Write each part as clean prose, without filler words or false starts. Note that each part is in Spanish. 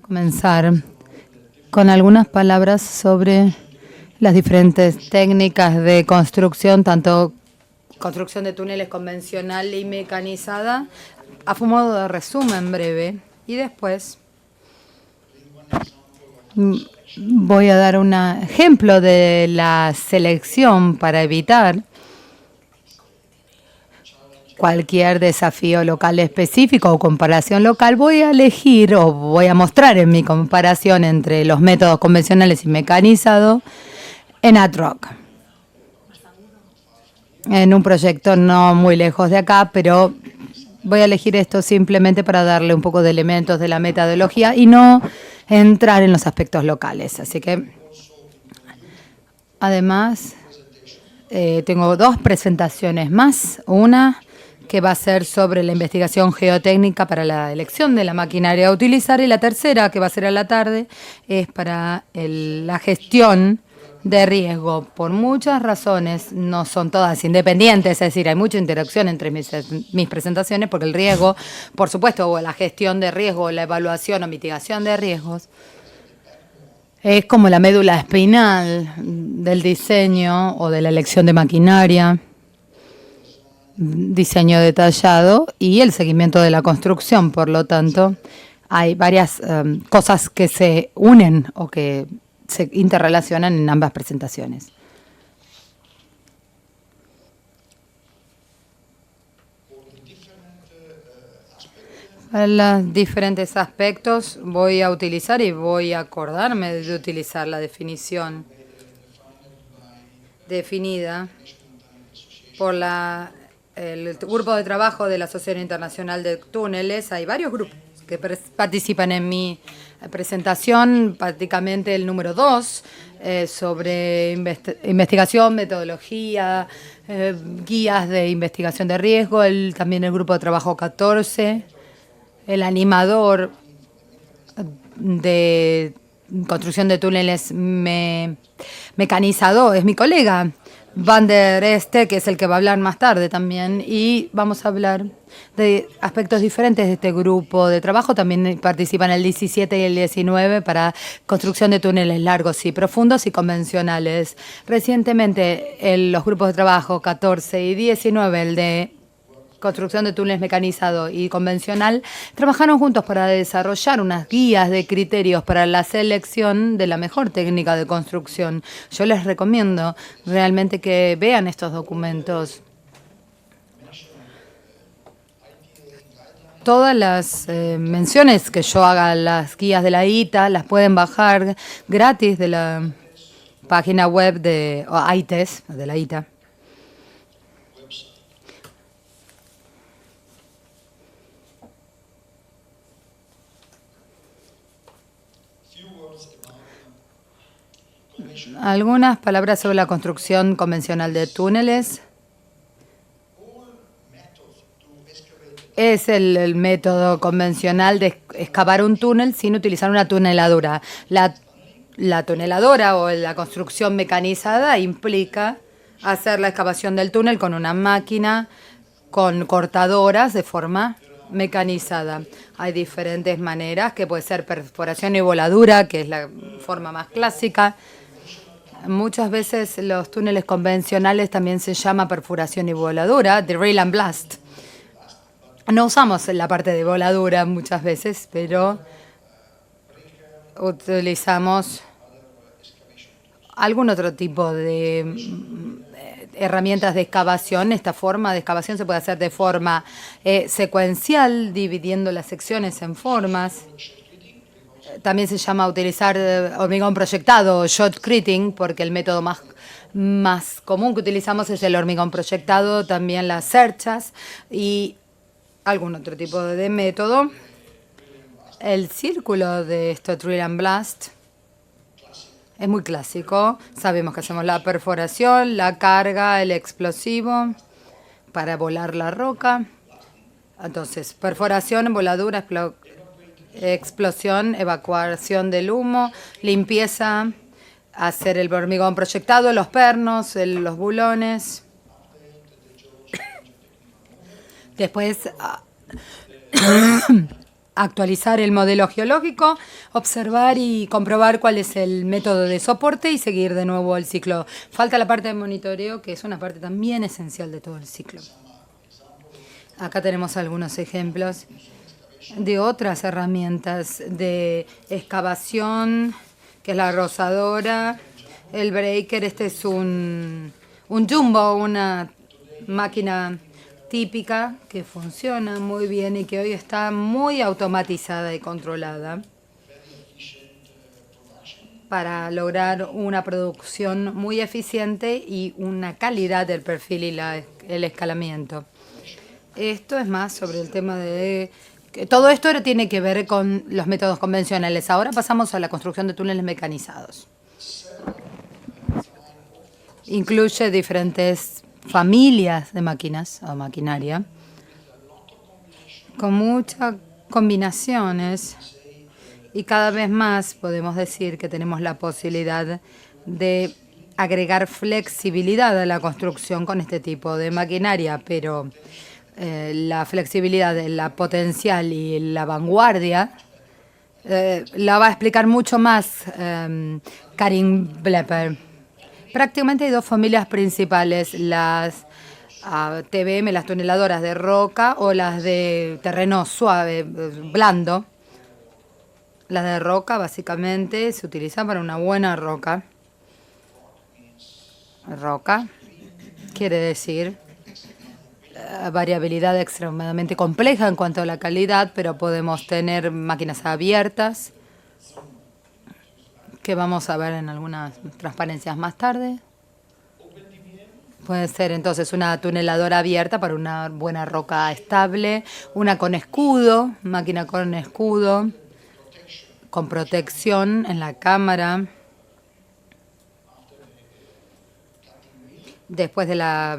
comenzar con algunas palabras sobre las diferentes técnicas de construcción, tanto construcción de túneles convencional y mecanizada, a modo de resumen breve. Y después voy a dar un ejemplo de la selección para evitar cualquier desafío local específico o comparación local. Voy a elegir o voy a mostrar en mi comparación entre los métodos convencionales y mecanizados en ADROC, en un proyecto no muy lejos de acá, pero voy a elegir esto simplemente para darle un poco de elementos de la metodología y no entrar en los aspectos locales. Así que, además, tengo dos presentaciones más. Una que va a ser sobre la investigación geotécnica para la elección de la maquinaria a utilizar, y la tercera, que va a ser a la tarde, es para la gestión de riesgo. Por muchas razones, no son todas independientes, es decir, hay mucha interacción entre mis presentaciones, porque el riesgo, por supuesto, o la gestión de riesgo, la evaluación o mitigación de riesgos, es como la médula espinal del diseño o de la elección de maquinaria, diseño detallado y el seguimiento de la construcción. Por lo tanto, hay varias cosas que se unen o que se interrelacionan en ambas presentaciones. Para los diferentes aspectos voy a utilizar y voy a acordarme de utilizar la definición definida por el grupo de trabajo de la Asociación Internacional de Túneles. Hay varios grupos que participan en mi presentación, prácticamente el número 2, sobre investigación, metodología, guías de investigación de riesgo, también el grupo de trabajo 14, el animador de construcción de túneles mecanizado, es mi colega Van der Este, que es el que va a hablar más tarde también, y vamos a hablar de aspectos diferentes de este grupo de trabajo. También participan el 17 y el 19 para construcción de túneles largos y profundos y convencionales. Recientemente, los grupos de trabajo 14 y 19, el de construcción de túneles mecanizado y convencional, trabajaron juntos para desarrollar unas guías de criterios para la selección de la mejor técnica de construcción. Yo les recomiendo realmente que vean estos documentos. Todas las menciones que yo haga, las guías de la ITA, las pueden bajar gratis de la página web de ITES, de la ITA. Algunas palabras sobre la construcción convencional de túneles. Es el método convencional de excavar un túnel sin utilizar una tuneladora. La tuneladora o la construcción mecanizada implica hacer la excavación del túnel con una máquina, con cortadoras de forma mecanizada. Hay diferentes maneras, que puede ser perforación y voladura, que es la forma más clásica. Muchas veces los túneles convencionales también se llama perforación y voladura, drill and blast. No usamos la parte de voladura muchas veces, pero utilizamos algún otro tipo de herramientas de excavación. Esta forma de excavación se puede hacer de forma secuencial, dividiendo las secciones en formas. También se llama utilizar hormigón proyectado o shotcreting, porque el método más común que utilizamos es el hormigón proyectado, también las cerchas y algún otro tipo de método. El círculo de esto, drill and blast, es muy clásico. Sabemos que hacemos la perforación, la carga, el explosivo para volar la roca. Entonces, perforación, voladura, explosión, evacuación del humo, limpieza, hacer el hormigón proyectado, los pernos, los bulones. Después actualizar el modelo geológico, observar y comprobar cuál es el método de soporte y seguir de nuevo el ciclo. Falta la parte de monitoreo, que es una parte también esencial de todo el ciclo. Acá tenemos algunos ejemplos de otras herramientas de excavación, que es la rozadora, el breaker. Este es un jumbo, una máquina típica que funciona muy bien y que hoy está muy automatizada y controlada para lograr una producción muy eficiente y una calidad del perfil y el escalamiento. Esto es más sobre el tema de... Todo esto tiene que ver con los métodos convencionales. Ahora pasamos a la construcción de túneles mecanizados. Incluye diferentes familias de máquinas o maquinaria con muchas combinaciones, y cada vez más podemos decir que tenemos la posibilidad de agregar flexibilidad a la construcción con este tipo de maquinaria, pero la flexibilidad, la potencial y la vanguardia la va a explicar mucho más Karin Blepper. Prácticamente hay dos familias principales, las TBM, las tuneladoras de roca, o las de terreno suave, blando. Las de roca básicamente se utilizan para una buena roca. Roca quiere decir variabilidad extremadamente compleja en cuanto a la calidad, pero podemos tener máquinas abiertas, que vamos a ver en algunas transparencias más tarde. Puede ser entonces una tuneladora abierta para una buena roca estable, una con escudo, máquina con escudo, con protección en la cámara. Después de la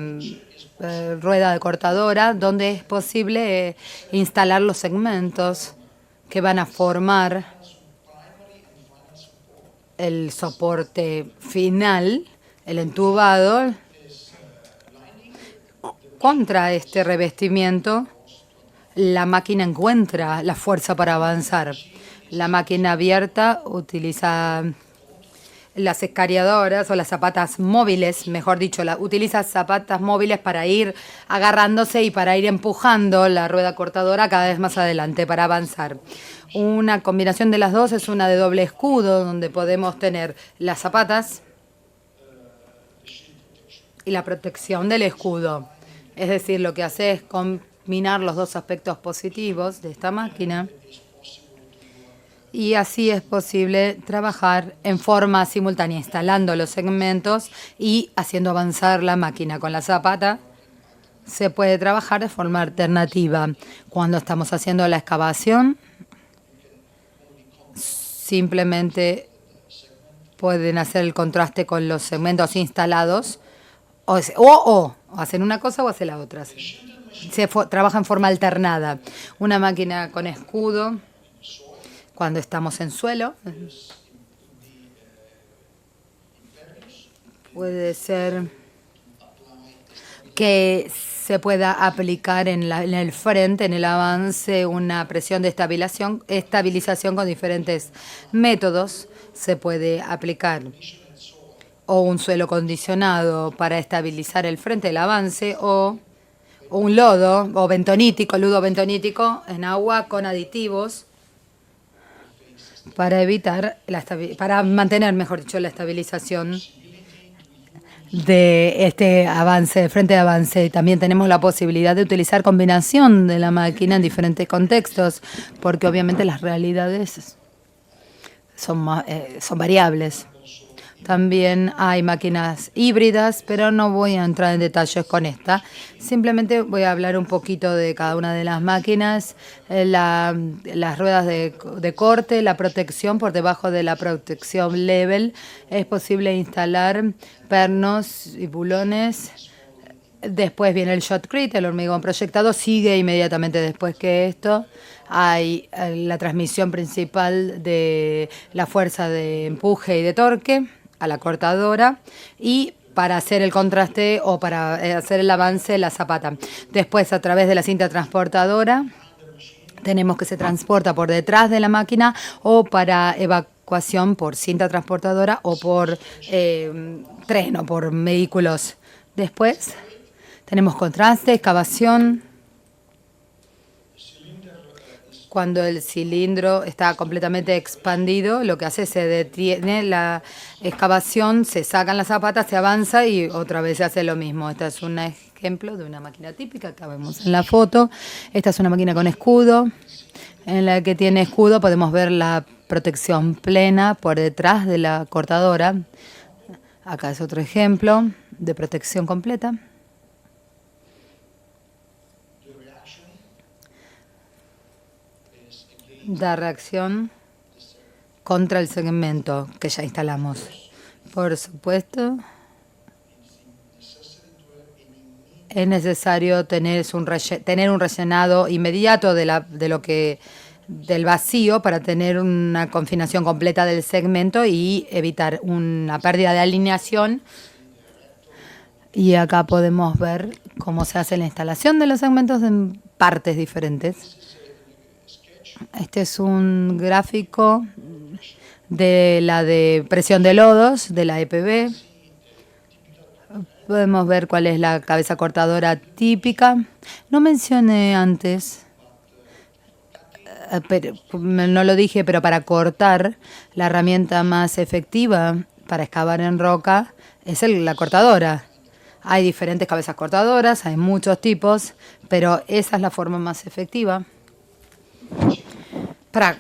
rueda de cortadora, donde es posible instalar los segmentos que van a formar el soporte final, el entubado. Contra este revestimiento, la máquina encuentra la fuerza para avanzar. La máquina abierta utiliza las escariadoras o las zapatas móviles, mejor dicho, utiliza zapatas móviles para ir agarrándose y para ir empujando la rueda cortadora cada vez más adelante para avanzar. Una combinación de las dos es una de doble escudo, donde podemos tener las zapatas y la protección del escudo. Es decir, lo que hace es combinar los dos aspectos positivos de esta máquina, y así es posible trabajar en forma simultánea, instalando los segmentos y haciendo avanzar la máquina. Con la zapata se puede trabajar de forma alternativa. Cuando estamos haciendo la excavación, simplemente pueden hacer el contraste con los segmentos instalados, o hacen una cosa o hacen la otra. Se trabaja en forma alternada. Una máquina con escudo, cuando estamos en suelo, puede ser que se pueda aplicar en el frente, en el avance, una presión de estabilización con diferentes métodos. Se puede aplicar o un suelo condicionado para estabilizar el frente del avance, o un lodo o bentonítico, ludo bentonítico en agua con aditivos para para mantener, mejor dicho, la estabilización de este avance, frente de avance. También tenemos la posibilidad de utilizar combinación de la máquina en diferentes contextos, porque obviamente las realidades son variables. También hay máquinas híbridas, pero no voy a entrar en detalles con esta. Simplemente voy a hablar un poquito de cada una de las máquinas, las ruedas de corte, la protección por debajo de la protección level. Es posible instalar pernos y bulones. Después viene el shotcrete, el hormigón proyectado, sigue inmediatamente después que esto. Hay la transmisión principal de la fuerza de empuje y de torque a la cortadora, y para hacer el contraste o para hacer el avance, la zapata. Después, a través de la cinta transportadora, tenemos que se transporta por detrás de la máquina o para evacuación por cinta transportadora o por tren o por vehículos. Después tenemos contraste, excavación. Cuando el cilindro está completamente expandido, lo que hace es se detiene la excavación, se sacan las zapatas, se avanza y otra vez se hace lo mismo. Este es un ejemplo de una máquina típica que vemos en la foto. Esta es una máquina con escudo. En la que tiene escudo podemos ver la protección plena por detrás de la cortadora. Acá es otro ejemplo de protección completa. Da reacción contra el segmento que ya instalamos. Por supuesto, es necesario tener un rellenado inmediato del vacío para tener una confinación completa del segmento y evitar una pérdida de alineación. Y acá podemos ver cómo se hace la instalación de los segmentos en partes diferentes. Este es un gráfico de la de presión de lodos de la EPB. Podemos ver cuál es la cabeza cortadora típica. No mencioné antes, pero, no lo dije, pero para cortar, la herramienta más efectiva para excavar en roca es la cortadora. Hay diferentes cabezas cortadoras, hay muchos tipos, pero esa es la forma más efectiva para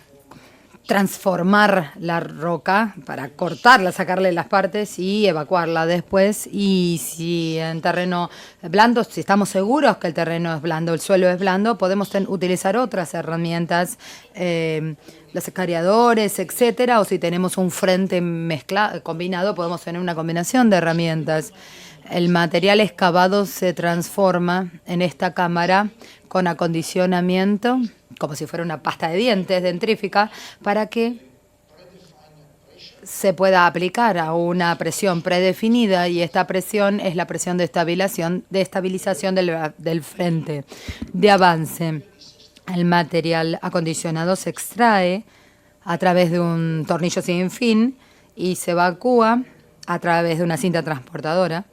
transformar la roca, para cortarla, sacarle las partes y evacuarla después. Y si en terreno blando, si estamos seguros que el terreno es blando, el suelo es blando, podemos utilizar otras herramientas, los escariadores, etcétera, o si tenemos un frente combinado, podemos tener una combinación de herramientas. El material excavado se transforma en esta cámara con acondicionamiento, como si fuera una pasta de dientes dentrífica, para que se pueda aplicar a una presión predefinida, y esta presión es la presión de estabilización del frente de avance. El material acondicionado se extrae a través de un tornillo sin fin y se evacúa a través de una cinta transportadora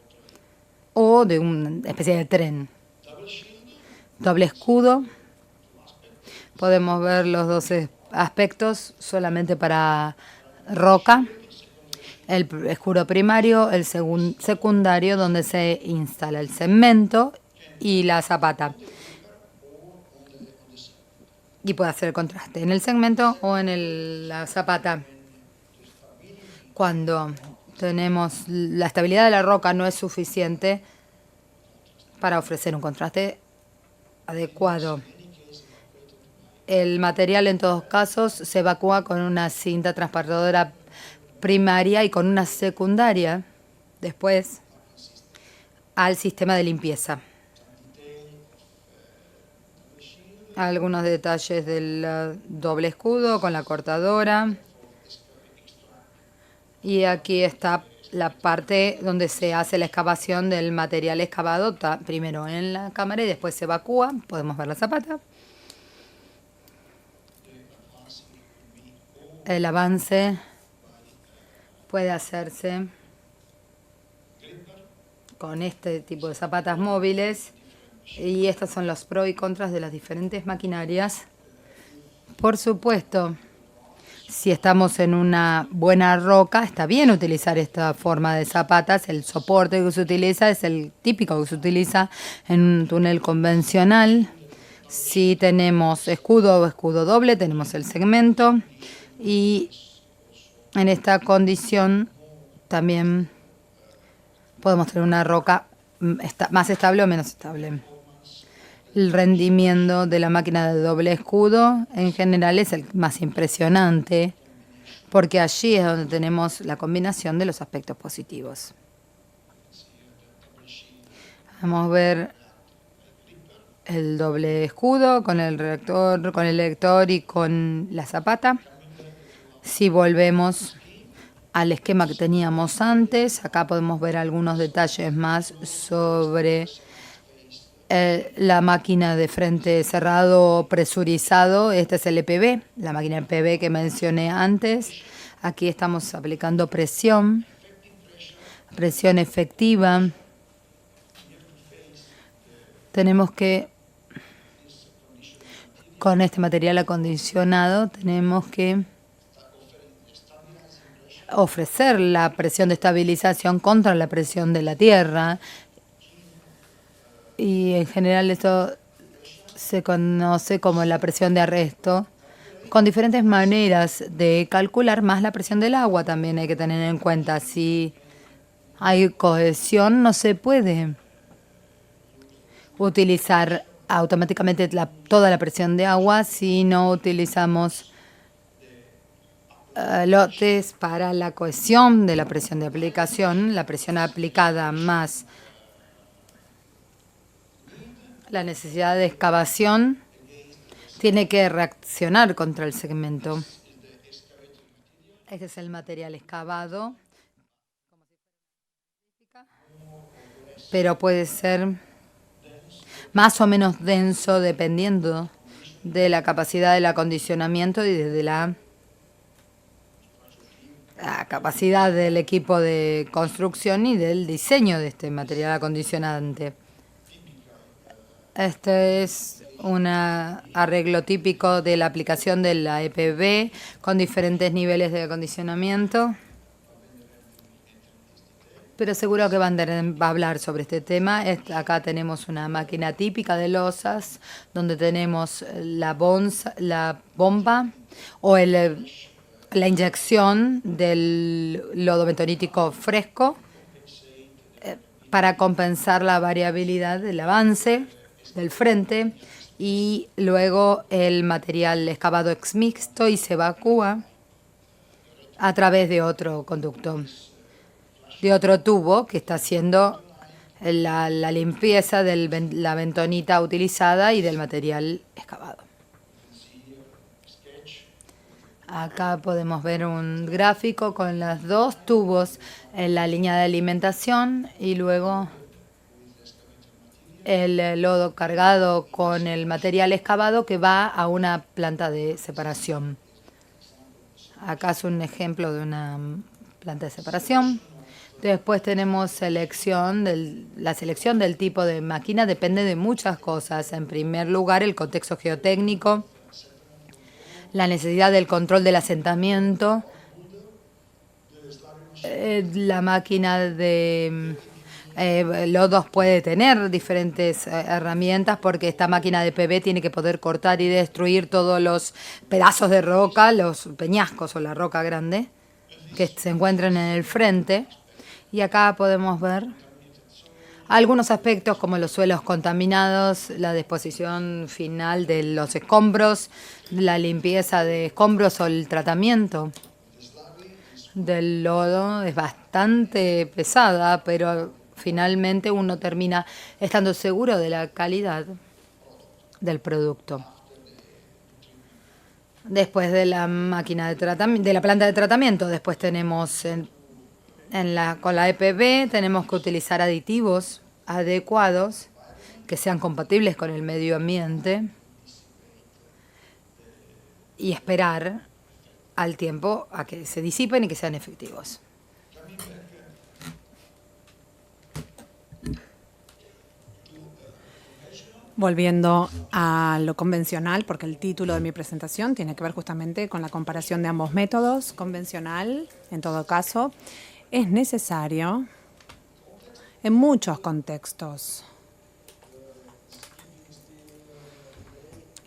o de una especie de tren. Doble escudo. Podemos ver los dos aspectos solamente para roca. El escudo primario, el secundario, donde se instala el cemento y la zapata. Y puede hacer el contraste en el segmento o en la zapata. Cuando tenemos la estabilidad de la roca no es suficiente para ofrecer un contraste adecuado. El material en todos casos se evacúa con una cinta transportadora primaria y con una secundaria después al sistema de limpieza. Algunos detalles del doble escudo con la cortadora. Y aquí está la parte donde se hace la excavación del material excavado, primero en la cámara y después se evacúa. Podemos ver la zapata. El avance puede hacerse con este tipo de zapatas móviles, y estos son los pros y contras de las diferentes maquinarias. Por supuesto, si estamos en una buena roca, está bien utilizar esta forma de zapatas. El soporte que se utiliza es el típico que se utiliza en un túnel convencional. Si tenemos escudo o escudo doble, tenemos el segmento. Y en esta condición también podemos tener una roca más estable o menos estable. El rendimiento de la máquina de doble escudo en general es el más impresionante, porque allí es donde tenemos la combinación de los aspectos positivos. Vamos a ver el doble escudo con el reactor, con el lector y con la zapata. Si volvemos al esquema que teníamos antes, acá podemos ver algunos detalles más sobre La máquina de frente cerrado presurizado, este es el EPB, la máquina EPB que mencioné antes. Aquí estamos aplicando presión efectiva. Tenemos que, con este material acondicionado, tenemos que ofrecer la presión de estabilización contra la presión de la tierra. Y en general esto se conoce como la presión de arresto, con diferentes maneras de calcular, más la presión del agua también hay que tener en cuenta. Si hay cohesión, no se puede utilizar automáticamente toda la presión de agua si no utilizamos lotes para la cohesión de la presión de aplicación, la presión aplicada más la necesidad de excavación tiene que reaccionar contra el segmento. Este es el material excavado, pero puede ser más o menos denso dependiendo de la capacidad del acondicionamiento y de la capacidad del equipo de construcción y del diseño de este material acondicionante. Este es un arreglo típico de la aplicación de la EPB con diferentes niveles de acondicionamiento. Pero seguro que Van der va a hablar sobre este tema. Acá tenemos una máquina típica de losas donde tenemos la bomba o la inyección del lodo bentonítico fresco para compensar la variabilidad del avance del frente, y luego el material excavado ex mixto y se evacúa a través de otro conducto, de otro tubo que está haciendo la limpieza de la bentonita utilizada y del material excavado. Acá podemos ver un gráfico con los dos tubos en la línea de alimentación y luego el lodo cargado con el material excavado que va a una planta de separación. Acá es un ejemplo de una planta de separación. Después tenemos la selección del tipo de máquina depende de muchas cosas. En primer lugar, el contexto geotécnico, la necesidad del control del asentamiento, la máquina de lodos puede tener diferentes herramientas porque esta máquina de PB tiene que poder cortar y destruir todos los pedazos de roca, los peñascos o la roca grande que se encuentran en el frente. Y acá podemos ver algunos aspectos como los suelos contaminados, la disposición final de los escombros, la limpieza de escombros o el tratamiento del lodo. Es bastante pesada, pero finalmente uno termina estando seguro de la calidad del producto. Después de la máquina de la planta de tratamiento, después tenemos con la EPB tenemos que utilizar aditivos adecuados que sean compatibles con el medio ambiente y esperar al tiempo a que se disipen y que sean efectivos. Volviendo a lo convencional, porque el título de mi presentación tiene que ver justamente con la comparación de ambos métodos. Convencional, en todo caso, es necesario en muchos contextos.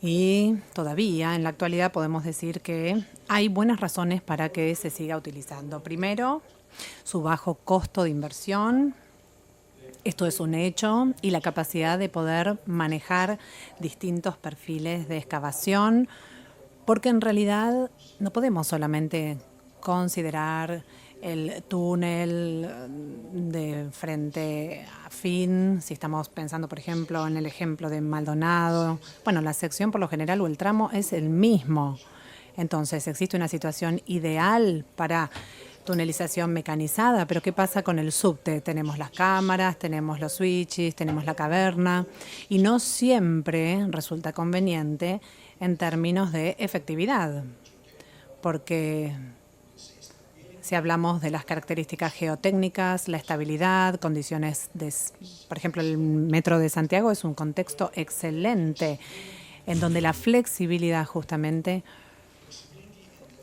Y todavía, en la actualidad, podemos decir que hay buenas razones para que se siga utilizando. Primero, su bajo costo de inversión. Esto es un hecho, y la capacidad de poder manejar distintos perfiles de excavación, porque en realidad no podemos solamente considerar el túnel de frente a fin, si estamos pensando, por ejemplo, en el ejemplo de Maldonado. Bueno, la sección por lo general o el tramo es el mismo. Entonces, existe una situación ideal para tunelización mecanizada, pero ¿qué pasa con el subte? Tenemos las cámaras, tenemos los switches, tenemos la caverna, y no siempre resulta conveniente en términos de efectividad, porque si hablamos de las características geotécnicas, la estabilidad, condiciones por ejemplo, el Metro de Santiago es un contexto excelente, en donde la flexibilidad justamente,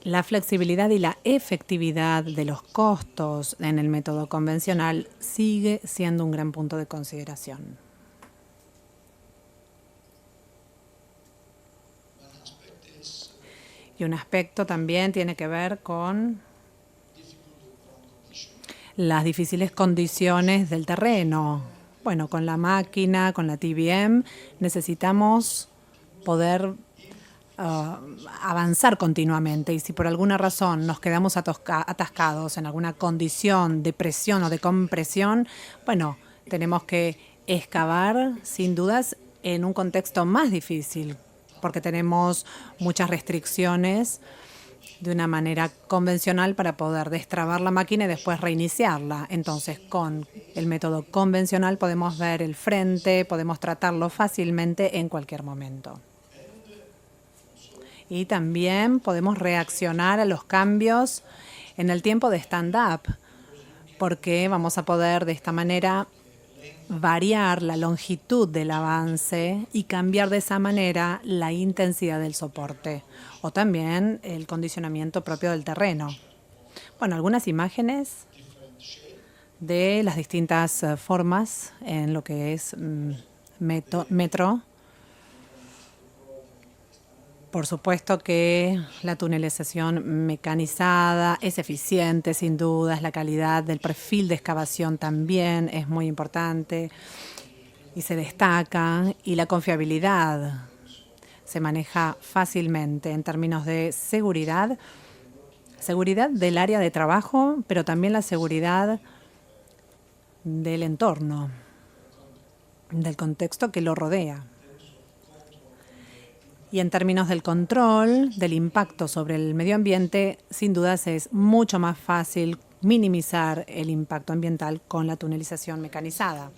la flexibilidad y la efectividad de los costos en el método convencional sigue siendo un gran punto de consideración. Y un aspecto también tiene que ver con las difíciles condiciones del terreno. Bueno, con la máquina, con la TBM, necesitamos poder avanzar continuamente, y si por alguna razón nos quedamos atascados en alguna condición de presión o de compresión, bueno, tenemos que excavar sin dudas en un contexto más difícil, porque tenemos muchas restricciones de una manera convencional para poder destrabar la máquina y después reiniciarla. Entonces, con el método convencional podemos ver el frente, podemos tratarlo fácilmente en cualquier momento. Y también podemos reaccionar a los cambios en el tiempo de stand-up, porque vamos a poder de esta manera variar la longitud del avance y cambiar de esa manera la intensidad del soporte o también el condicionamiento propio del terreno. Bueno, algunas imágenes de las distintas formas en lo que es metro. Por supuesto que la tunelización mecanizada es eficiente, sin dudas. La calidad del perfil de excavación también es muy importante y se destaca. Y la confiabilidad se maneja fácilmente en términos de seguridad. Seguridad del área de trabajo, pero también la seguridad del entorno, del contexto que lo rodea. Y en términos del control del impacto sobre el medio ambiente, sin dudas es mucho más fácil minimizar el impacto ambiental con la tunelización mecanizada.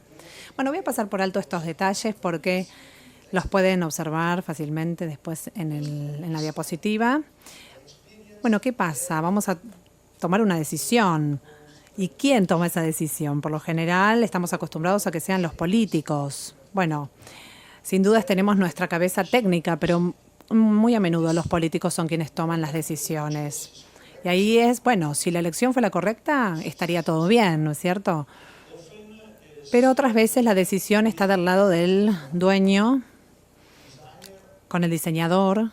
Bueno, voy a pasar por alto estos detalles porque los pueden observar fácilmente después en la diapositiva. Bueno, ¿qué pasa? Vamos a tomar una decisión. ¿Y quién toma esa decisión? Por lo general estamos acostumbrados a que sean los políticos. Bueno, sin dudas tenemos nuestra cabeza técnica, pero muy a menudo los políticos son quienes toman las decisiones. Y ahí es, bueno, si la elección fue la correcta, estaría todo bien, ¿no es cierto? Pero otras veces la decisión está del lado del dueño, con el diseñador,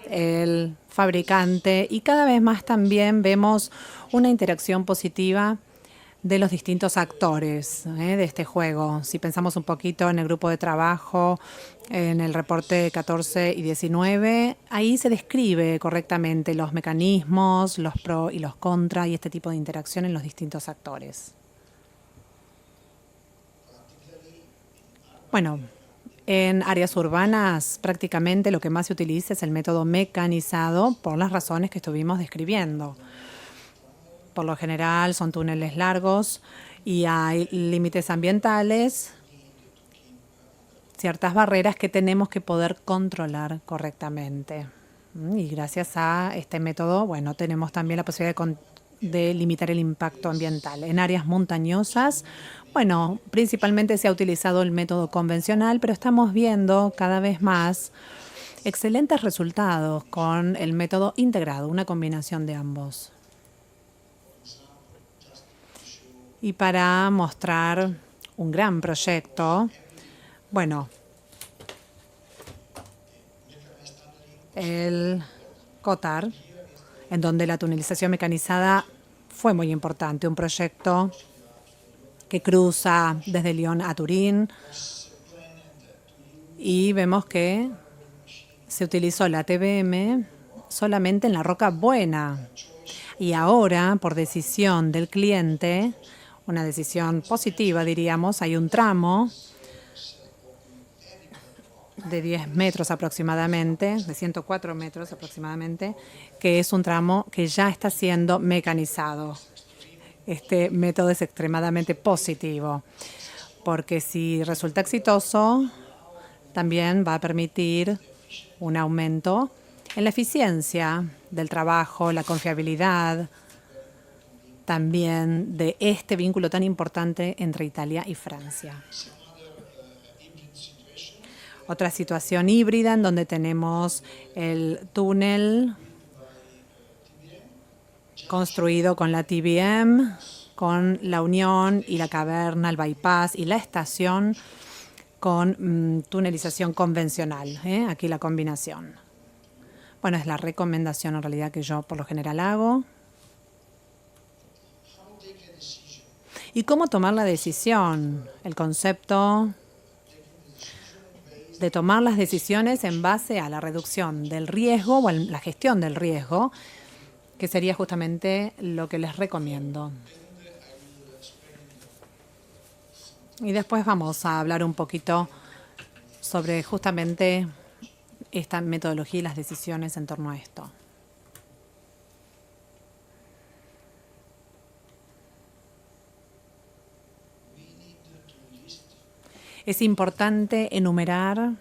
el fabricante, y cada vez más también vemos una interacción positiva de los distintos actores de este juego. Si pensamos un poquito en el grupo de trabajo, en el reporte 14 y 19, ahí se describe correctamente los mecanismos, los pro y los contra, y este tipo de interacción en los distintos actores. Bueno, en áreas urbanas prácticamente lo que más se utiliza es el método mecanizado por las razones que estuvimos describiendo. Por lo general son túneles largos y hay límites ambientales, ciertas barreras que tenemos que poder controlar correctamente. Y gracias a este método, bueno, tenemos también la posibilidad de limitar el impacto ambiental. En áreas montañosas, bueno, principalmente se ha utilizado el método convencional, pero estamos viendo cada vez más excelentes resultados con el método integrado, una combinación de ambos. Y para mostrar un gran proyecto, bueno, el COTAR, en donde la tunelización mecanizada fue muy importante, un proyecto que cruza desde Lyon a Turín, y vemos que se utilizó la TBM solamente en la roca buena. Y ahora, por decisión del cliente, una decisión positiva, diríamos, hay un tramo de 10 metros aproximadamente, de 104 metros aproximadamente, que es un tramo que ya está siendo mecanizado. Este método es extremadamente positivo, porque si resulta exitoso, también va a permitir un aumento en la eficiencia del trabajo, la confiabilidad, también de este vínculo tan importante entre Italia y Francia. Otra situación híbrida en donde tenemos el túnel construido con la TBM, con la unión y la caverna, el bypass y la estación con tunelización convencional. Aquí la combinación. Bueno, es la recomendación en realidad que yo por lo general hago. ¿Y cómo tomar la decisión? El concepto de tomar las decisiones en base a la reducción del riesgo o la gestión del riesgo, que sería justamente lo que les recomiendo. Y después vamos a hablar un poquito sobre justamente esta metodología y las decisiones en torno a esto. Es importante enumerar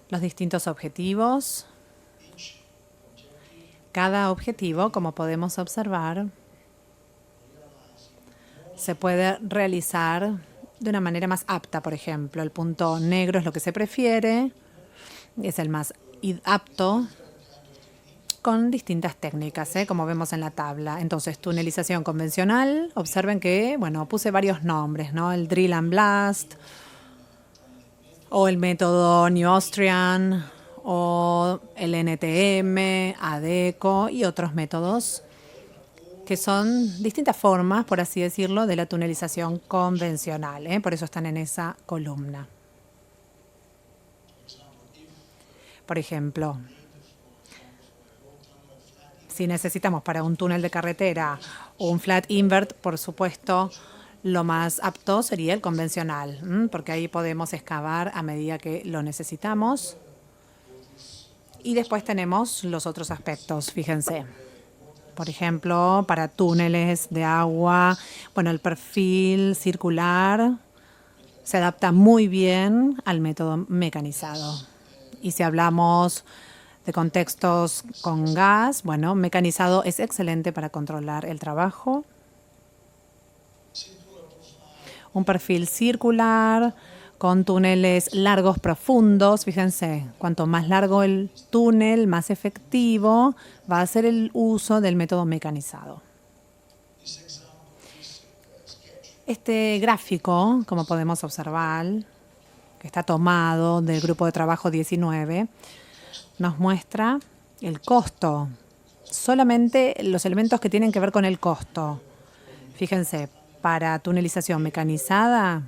los distintos objetivos. Cada objetivo, como podemos observar, se puede realizar de una manera más apta. Por ejemplo, el punto negro es lo que se prefiere, es el más apto, con distintas técnicas, como vemos en la tabla. Entonces, tunelización convencional, observen que, bueno, puse varios nombres, ¿no? El Drill and Blast, o el método New Austrian, o el NTM, ADECO y otros métodos que son distintas formas, por así decirlo, de la tunelización convencional. Por eso están en esa columna. Por ejemplo, si necesitamos para un túnel de carretera un flat invert, por supuesto, lo más apto sería el convencional, porque ahí podemos excavar a medida que lo necesitamos. Y después tenemos los otros aspectos, fíjense. Por ejemplo, para túneles de agua, bueno, el perfil circular se adapta muy bien al método mecanizado. Y si hablamos de contextos con gas, bueno, mecanizado es excelente para controlar el trabajo. Un perfil circular con túneles largos, profundos. Fíjense, cuanto más largo el túnel, más efectivo va a ser el uso del método mecanizado. Este gráfico, como podemos observar, que está tomado del grupo de trabajo 19, nos muestra el costo, solamente los elementos que tienen que ver con el costo. Fíjense, para tunelización mecanizada,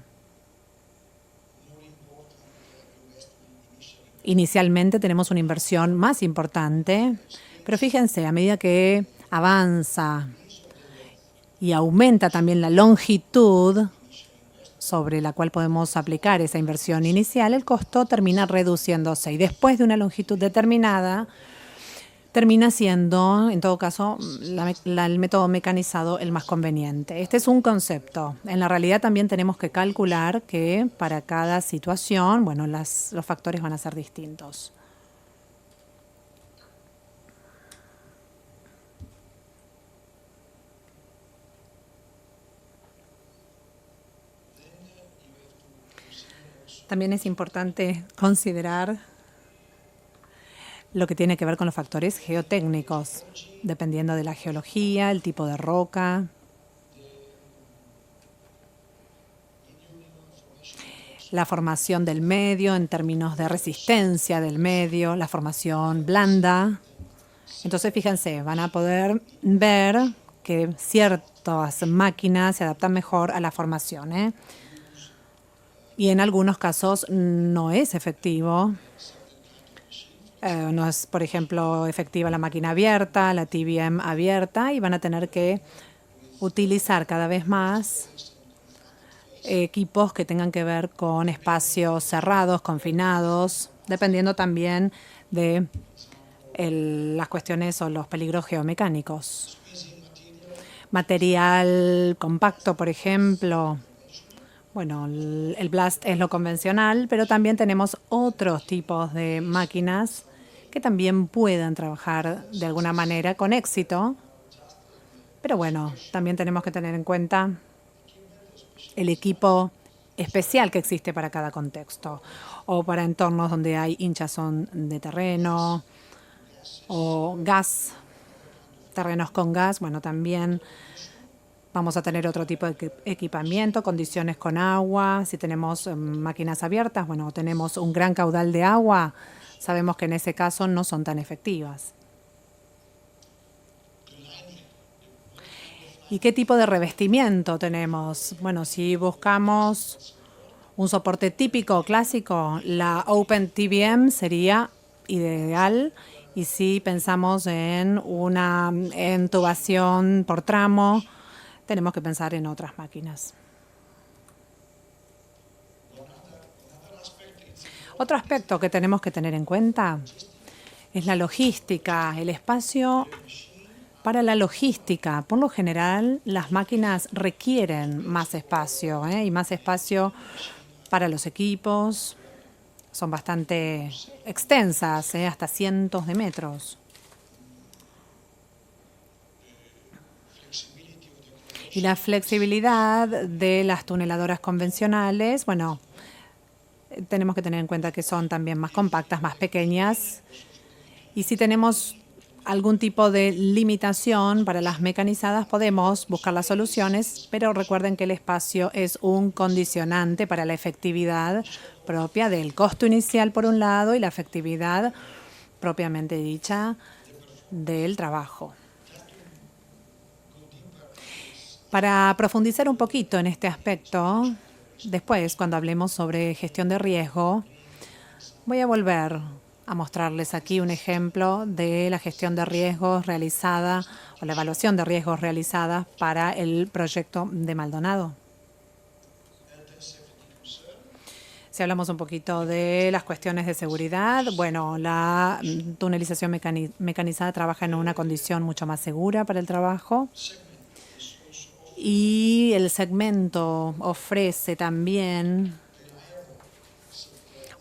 inicialmente tenemos una inversión más importante, pero fíjense, a medida que avanza y aumenta también la longitud sobre la cual podemos aplicar esa inversión inicial, el costo termina reduciéndose y después de una longitud determinada termina siendo, en todo caso, el método mecanizado el más conveniente. Este es un concepto. En la realidad también tenemos que calcular que para cada situación, bueno, los factores van a ser distintos. También es importante considerar lo que tiene que ver con los factores geotécnicos, dependiendo de la geología, el tipo de roca. La formación del medio en términos de resistencia del medio, la formación blanda. Entonces, fíjense, van a poder ver que ciertas máquinas se adaptan mejor a la formación, Y en algunos casos no es efectivo. No es, por ejemplo, efectiva la máquina abierta, la TBM abierta, y van a tener que utilizar cada vez más equipos que tengan que ver con espacios cerrados, confinados, dependiendo también de las cuestiones o los peligros geomecánicos. Material compacto, por ejemplo. Bueno, el blast es lo convencional, pero también tenemos otros tipos de máquinas que también puedan trabajar de alguna manera con éxito. Pero bueno, también tenemos que tener en cuenta el equipo especial que existe para cada contexto, o para entornos donde hay hinchazón de terreno, o gas, terrenos con gas. Bueno, también vamos a tener otro tipo de equipamiento, condiciones con agua. Si tenemos máquinas abiertas, bueno, tenemos un gran caudal de agua, sabemos que en ese caso no son tan efectivas. ¿Y qué tipo de revestimiento tenemos? Bueno, si buscamos un soporte típico, clásico, la Open TBM sería ideal. Y si pensamos en una intubación por tramo, tenemos que pensar en otras máquinas. Otro aspecto que tenemos que tener en cuenta es la logística, el espacio para la logística. Por lo general, las máquinas requieren más espacio, y más espacio para los equipos. Son bastante extensas, hasta cientos de metros. Y la flexibilidad de las tuneladoras convencionales, bueno, tenemos que tener en cuenta que son también más compactas, más pequeñas. Y si tenemos algún tipo de limitación para las mecanizadas, podemos buscar las soluciones, pero recuerden que el espacio es un condicionante para la efectividad propia del costo inicial por un lado y la efectividad propiamente dicha del trabajo. Para profundizar un poquito en este aspecto, después, cuando hablemos sobre gestión de riesgo, voy a volver a mostrarles aquí un ejemplo de la gestión de riesgos realizada o la evaluación de riesgos realizada para el proyecto de Maldonado. Si hablamos un poquito de las cuestiones de seguridad, bueno, la tunelización mecanizada trabaja en una condición mucho más segura para el trabajo. Y el segmento ofrece también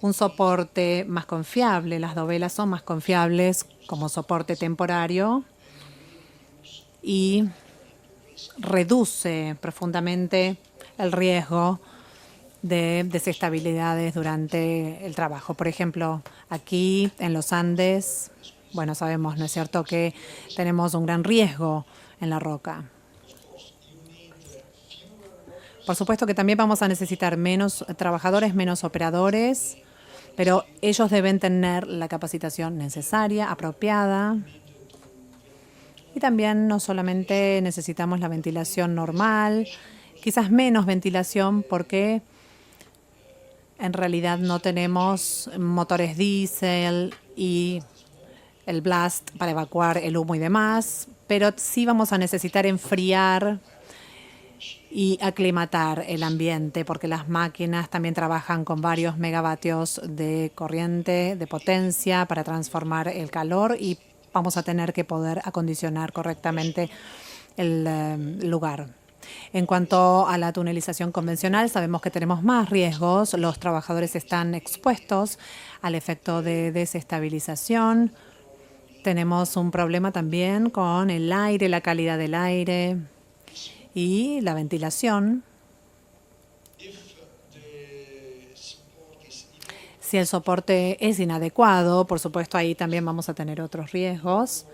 un soporte más confiable. Las dovelas son más confiables como soporte temporario y reduce profundamente el riesgo de desestabilidades durante el trabajo. Por ejemplo, aquí en los Andes, bueno, sabemos, ¿no es cierto?, que tenemos un gran riesgo en la roca. Por supuesto que también vamos a necesitar menos trabajadores, menos operadores, pero ellos deben tener la capacitación necesaria, apropiada. Y también no solamente necesitamos la ventilación normal, quizás menos ventilación porque en realidad no tenemos motores diésel y el blast para evacuar el humo y demás, pero sí vamos a necesitar enfriar y aclimatar el ambiente, porque las máquinas también trabajan con varios megavatios de corriente, de potencia para transformar el calor y vamos a tener que poder acondicionar correctamente el lugar. En cuanto a la tunelización convencional, sabemos que tenemos más riesgos. Los trabajadores están expuestos al efecto de desestabilización. Tenemos un problema también con el aire, la calidad del aire y la ventilación. Si el soporte es inadecuado, por supuesto, ahí también vamos a tener otros riesgos.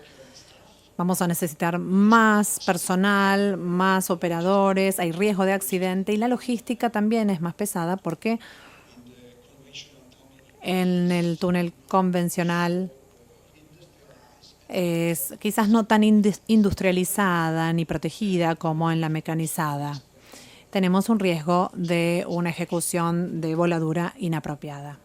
Vamos a necesitar más personal, más operadores, hay riesgo de accidente y la logística también es más pesada porque en el túnel convencional es quizás no tan industrializada ni protegida como en la mecanizada. Tenemos un riesgo de una ejecución de voladura inapropiada.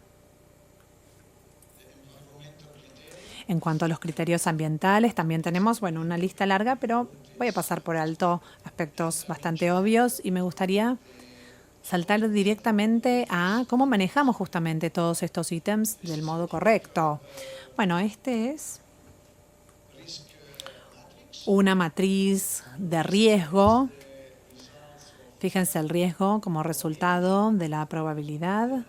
En cuanto a los criterios ambientales, también tenemos, bueno, una lista larga, pero voy a pasar por alto aspectos bastante obvios y me gustaría saltar directamente a cómo manejamos justamente todos estos ítems del modo correcto. Bueno, este es una matriz de riesgo. Fíjense el riesgo como resultado de la probabilidad.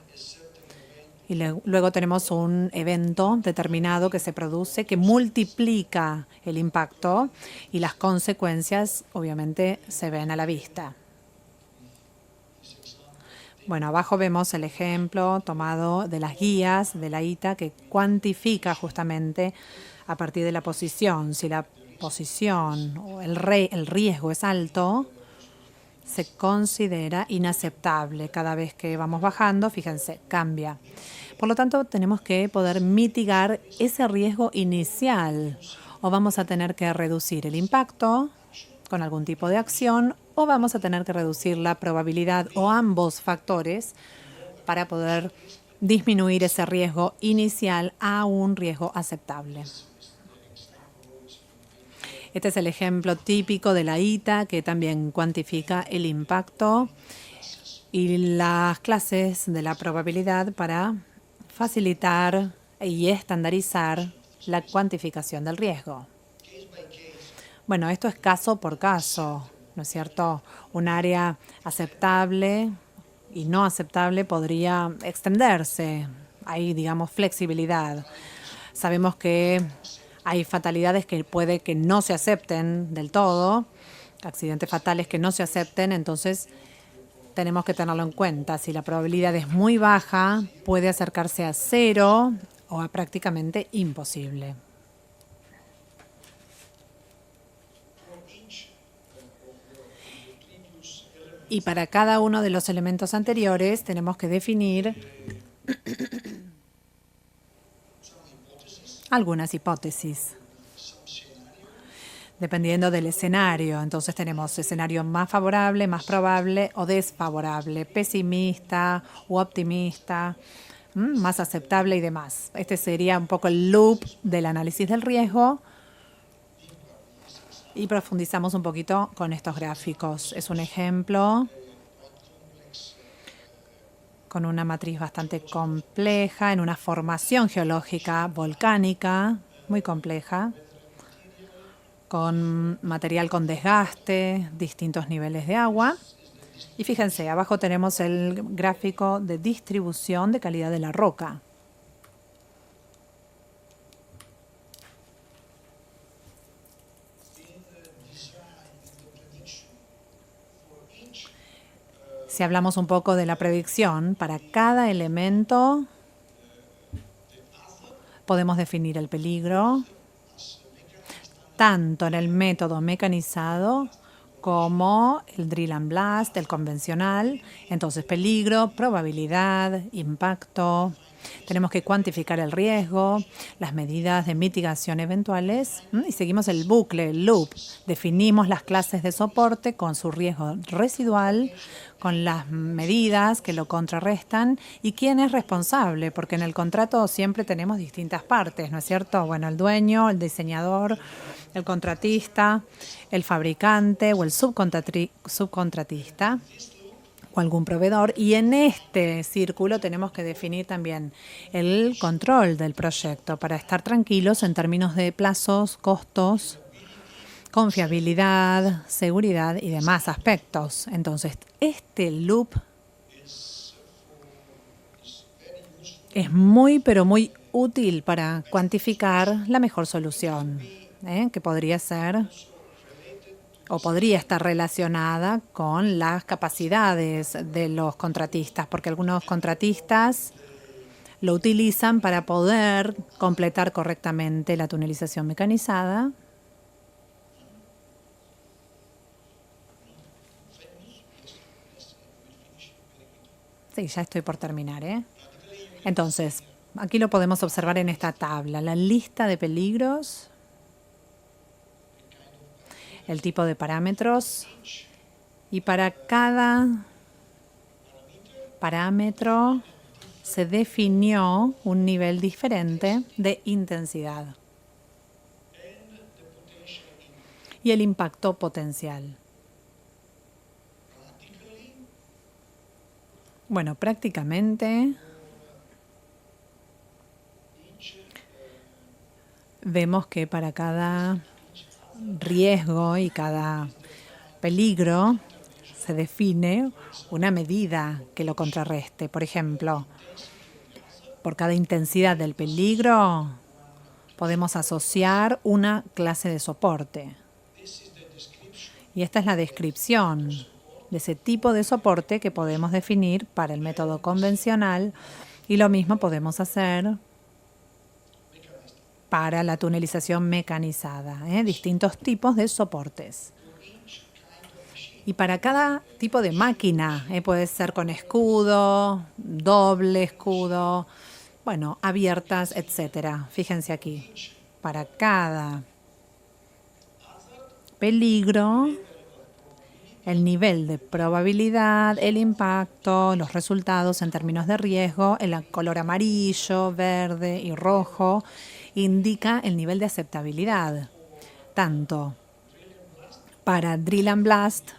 Y luego tenemos un evento determinado que se produce que multiplica el impacto y las consecuencias obviamente se ven a la vista. Bueno, abajo vemos el ejemplo tomado de las guías de la ITA que cuantifica justamente a partir de la posición. Si la posición o el riesgo es alto, se considera inaceptable. Cada vez que vamos bajando, fíjense, cambia. Por lo tanto, tenemos que poder mitigar ese riesgo inicial o vamos a tener que reducir el impacto con algún tipo de acción o vamos a tener que reducir la probabilidad o ambos factores para poder disminuir ese riesgo inicial a un riesgo aceptable. Este es el ejemplo típico de la ITA que también cuantifica el impacto y las clases de la probabilidad para facilitar y estandarizar la cuantificación del riesgo. Bueno, esto es caso por caso, ¿no es cierto? Un área aceptable y no aceptable podría extenderse. Hay, digamos, flexibilidad. Sabemos que hay fatalidades que puede que no se acepten del todo, accidentes fatales que no se acepten, entonces tenemos que tenerlo en cuenta. Si la probabilidad es muy baja, puede acercarse a cero o a prácticamente imposible. Y para cada uno de los elementos anteriores tenemos que definir algunas hipótesis, dependiendo del escenario. Entonces tenemos escenario más favorable, más probable o desfavorable, pesimista u optimista, más aceptable y demás. Este sería un poco el loop del análisis del riesgo y profundizamos un poquito con estos gráficos. Es un ejemplo con una matriz bastante compleja, en una formación geológica volcánica muy compleja, con material con desgaste, distintos niveles de agua. Y fíjense, abajo tenemos el gráfico de distribución de calidad de la roca. Si hablamos un poco de la predicción, para cada elemento podemos definir el peligro, tanto en el método mecanizado como el drill and blast, el convencional. Entonces, peligro, probabilidad, impacto. Tenemos que cuantificar el riesgo, las medidas de mitigación eventuales y seguimos el bucle, el loop. Definimos las clases de soporte con su riesgo residual, con las medidas que lo contrarrestan y quién es responsable, porque en el contrato siempre tenemos distintas partes, ¿no es cierto? Bueno, el dueño, el diseñador, el contratista, el fabricante o el subcontratista o algún proveedor. Y en este círculo tenemos que definir también el control del proyecto para estar tranquilos en términos de plazos, costos, confiabilidad, seguridad y demás aspectos. Entonces, este loop es muy, pero muy útil para cuantificar la mejor solución, que podría ser o podría estar relacionada con las capacidades de los contratistas, porque algunos contratistas lo utilizan para poder completar correctamente la tunelización mecanizada. Sí, ya estoy por terminar, Entonces, aquí lo podemos observar en esta tabla, la lista de peligros, el tipo de parámetros, y para cada parámetro se definió un nivel diferente de intensidad y el impacto potencial. Bueno, prácticamente vemos que para cada riesgo y cada peligro se define una medida que lo contrarreste. Por ejemplo, por cada intensidad del peligro podemos asociar una clase de soporte. Y esta es la descripción de ese tipo de soporte que podemos definir para el método convencional, y lo mismo podemos hacer para la tunelización mecanizada, distintos tipos de soportes. Y para cada tipo de máquina, puede ser con escudo, doble escudo, bueno, abiertas, etcétera. Fíjense aquí, para cada peligro, el nivel de probabilidad, el impacto, los resultados en términos de riesgo, el color amarillo, verde y rojo indica el nivel de aceptabilidad, tanto para drill and blast,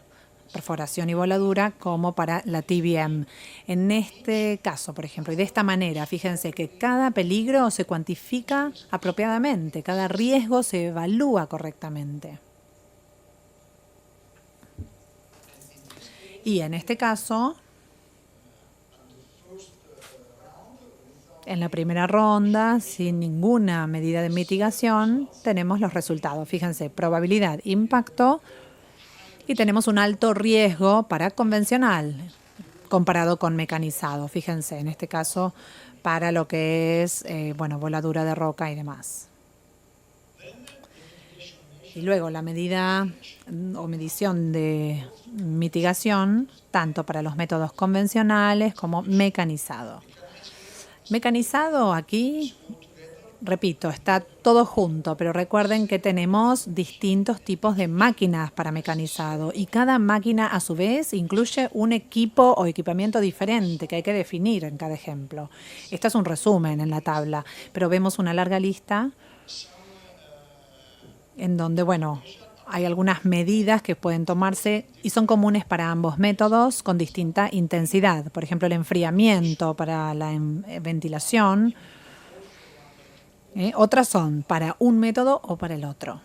perforación y voladura, como para la TBM. En este caso, por ejemplo, y de esta manera, fíjense que cada peligro se cuantifica apropiadamente, cada riesgo se evalúa correctamente. Y en este caso, en la primera ronda, sin ninguna medida de mitigación, tenemos los resultados. Fíjense, probabilidad, impacto, y tenemos un alto riesgo para convencional comparado con mecanizado. Fíjense, en este caso, para lo que es, voladura de roca y demás. Y luego la medida o medición de mitigación, tanto para los métodos convencionales como mecanizado. Mecanizado aquí, repito, está todo junto, pero recuerden que tenemos distintos tipos de máquinas para mecanizado y cada máquina a su vez incluye un equipo o equipamiento diferente que hay que definir en cada ejemplo. Esto es un resumen en la tabla, pero vemos una larga lista en donde, hay algunas medidas que pueden tomarse y son comunes para ambos métodos con distinta intensidad. Por ejemplo, el enfriamiento para la ventilación. Otras son para un método o para el otro.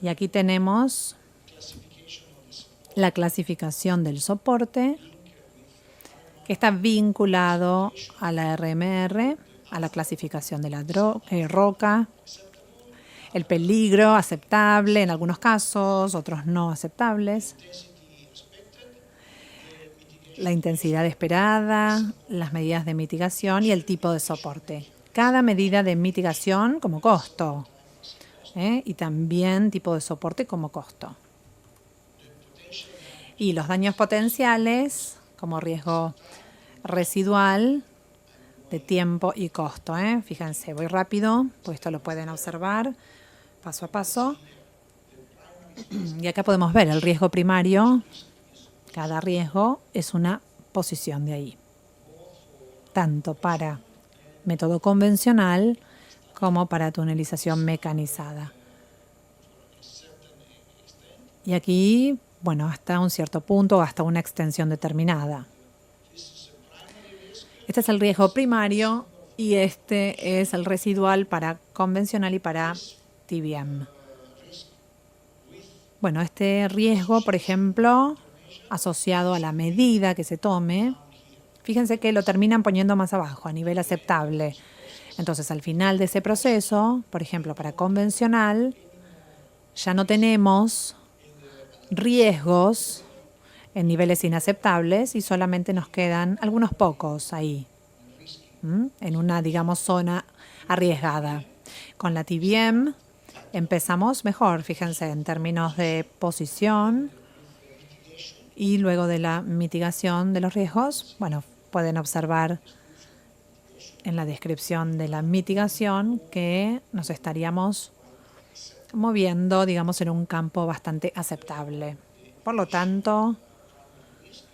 Y aquí tenemos la clasificación del soporte, que está vinculado a la RMR, a la clasificación de la roca, el peligro aceptable en algunos casos, otros no aceptables, la intensidad esperada, las medidas de mitigación y el tipo de soporte. Cada medida de mitigación como costo, y también tipo de soporte como costo. Y los daños potenciales como riesgo residual de tiempo y costo. Fíjense, voy rápido, pues esto lo pueden observar paso a paso. Y acá podemos ver el riesgo primario. Cada riesgo es una posición de ahí, tanto para método convencional como para tunelización mecanizada. Y aquí, hasta un cierto punto, hasta una extensión determinada. Este es el riesgo primario y este es el residual para convencional y para TBM. Este riesgo, por ejemplo, asociado a la medida que se tome, fíjense que lo terminan poniendo más abajo, a nivel aceptable. Entonces, al final de ese proceso, por ejemplo, para convencional, ya no tenemos riesgos en niveles inaceptables y solamente nos quedan algunos pocos ahí, en una, zona arriesgada. Con la TBM empezamos mejor, fíjense, en términos de posición, y luego de la mitigación de los riesgos, pueden observar en la descripción de la mitigación que nos estaríamos moviendo, en un campo bastante aceptable. Por lo tanto,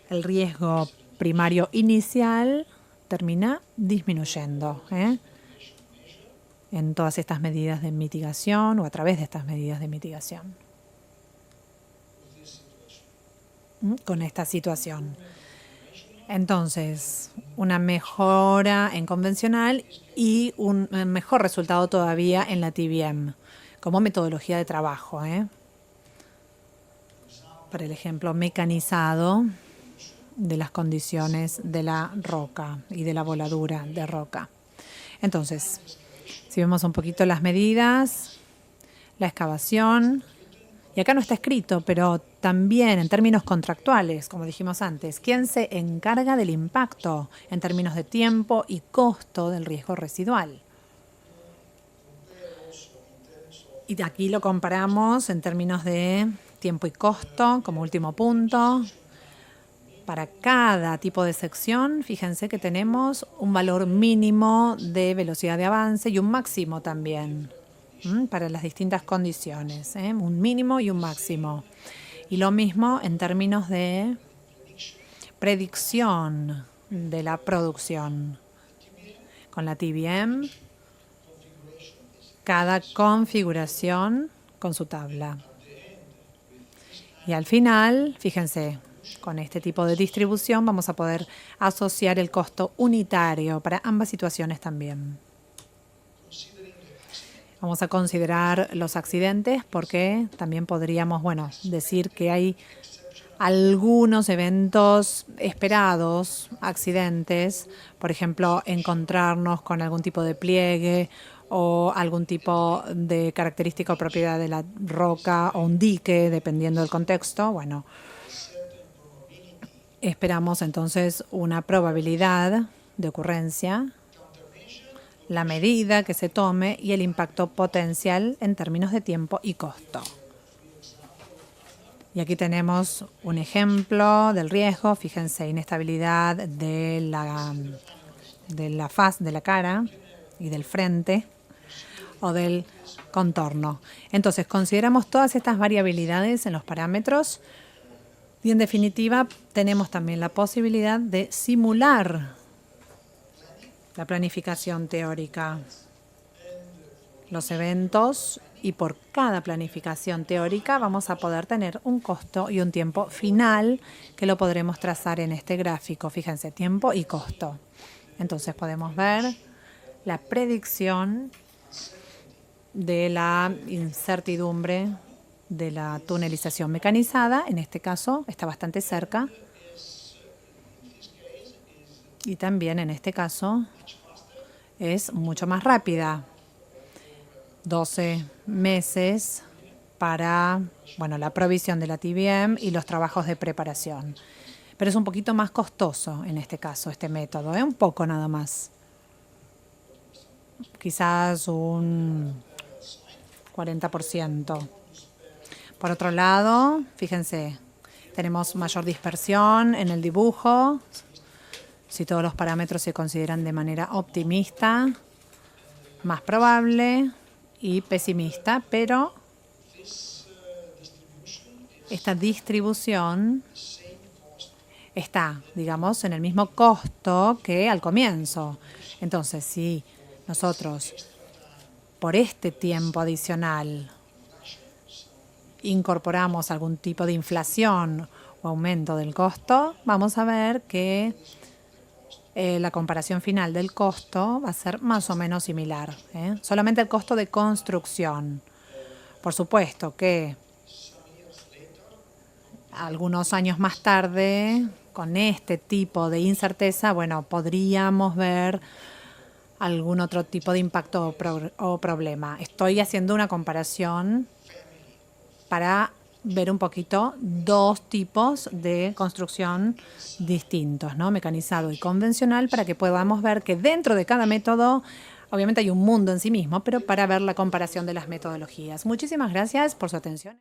el riesgo primario inicial termina disminuyendo, en todas estas medidas de mitigación o a través de estas medidas de mitigación. con esta situación. Entonces, una mejora en convencional y un mejor resultado todavía en la TBM, como metodología de trabajo, para el ejemplo mecanizado de las condiciones de la roca y de la voladura de roca. Entonces, si vemos un poquito las medidas, la excavación, y acá no está escrito, pero también en términos contractuales, como dijimos antes, ¿quién se encarga del impacto en términos de tiempo y costo del riesgo residual? Y aquí lo comparamos en términos de tiempo y costo como último punto. Para cada tipo de sección, fíjense que tenemos un valor mínimo de velocidad de avance y un máximo también para las distintas condiciones, un mínimo y un máximo. Y lo mismo en términos de predicción de la producción. Con la TBM, cada configuración con su tabla. Y al final, fíjense, con este tipo de distribución vamos a poder asociar el costo unitario para ambas situaciones también. Vamos a considerar los accidentes porque también podríamos, decir que hay algunos eventos esperados, accidentes, por ejemplo, encontrarnos con algún tipo de pliegue o algún tipo de característica o propiedad de la roca o un dique, dependiendo del contexto. Bueno, esperamos entonces una probabilidad de ocurrencia, la medida que se tome y el impacto potencial en términos de tiempo y costo. Y aquí tenemos un ejemplo del riesgo. Fíjense, inestabilidad de la faz de la cara y del frente o del contorno. Entonces, consideramos todas estas variabilidades en los parámetros y, en definitiva, tenemos también la posibilidad de simular la planificación teórica, los eventos, y por cada planificación teórica vamos a poder tener un costo y un tiempo final que lo podremos trazar en este gráfico. Fíjense, tiempo y costo. Entonces podemos ver la predicción de la incertidumbre de la tunelización mecanizada. En este caso está bastante cerca. Y también en este caso es mucho más rápida. 12 meses para la provisión de la TBM y los trabajos de preparación. Pero es un poquito más costoso en este caso, este método, un poco nada más. Quizás un 40%. Por otro lado, fíjense, tenemos mayor dispersión en el dibujo. Si todos los parámetros se consideran de manera optimista, más probable y pesimista, pero esta distribución está, digamos, en el mismo costo que al comienzo. Entonces, si nosotros, por este tiempo adicional, incorporamos algún tipo de inflación o aumento del costo, vamos a ver que la comparación final del costo va a ser más o menos similar. Solamente el costo de construcción. Por supuesto que algunos años más tarde, con este tipo de incerteza, podríamos ver algún otro tipo de impacto o problema. Estoy haciendo una comparación para ver un poquito dos tipos de construcción distintos, mecanizado y convencional, para que podamos ver que dentro de cada método, obviamente hay un mundo en sí mismo, pero para ver la comparación de las metodologías. Muchísimas gracias por su atención.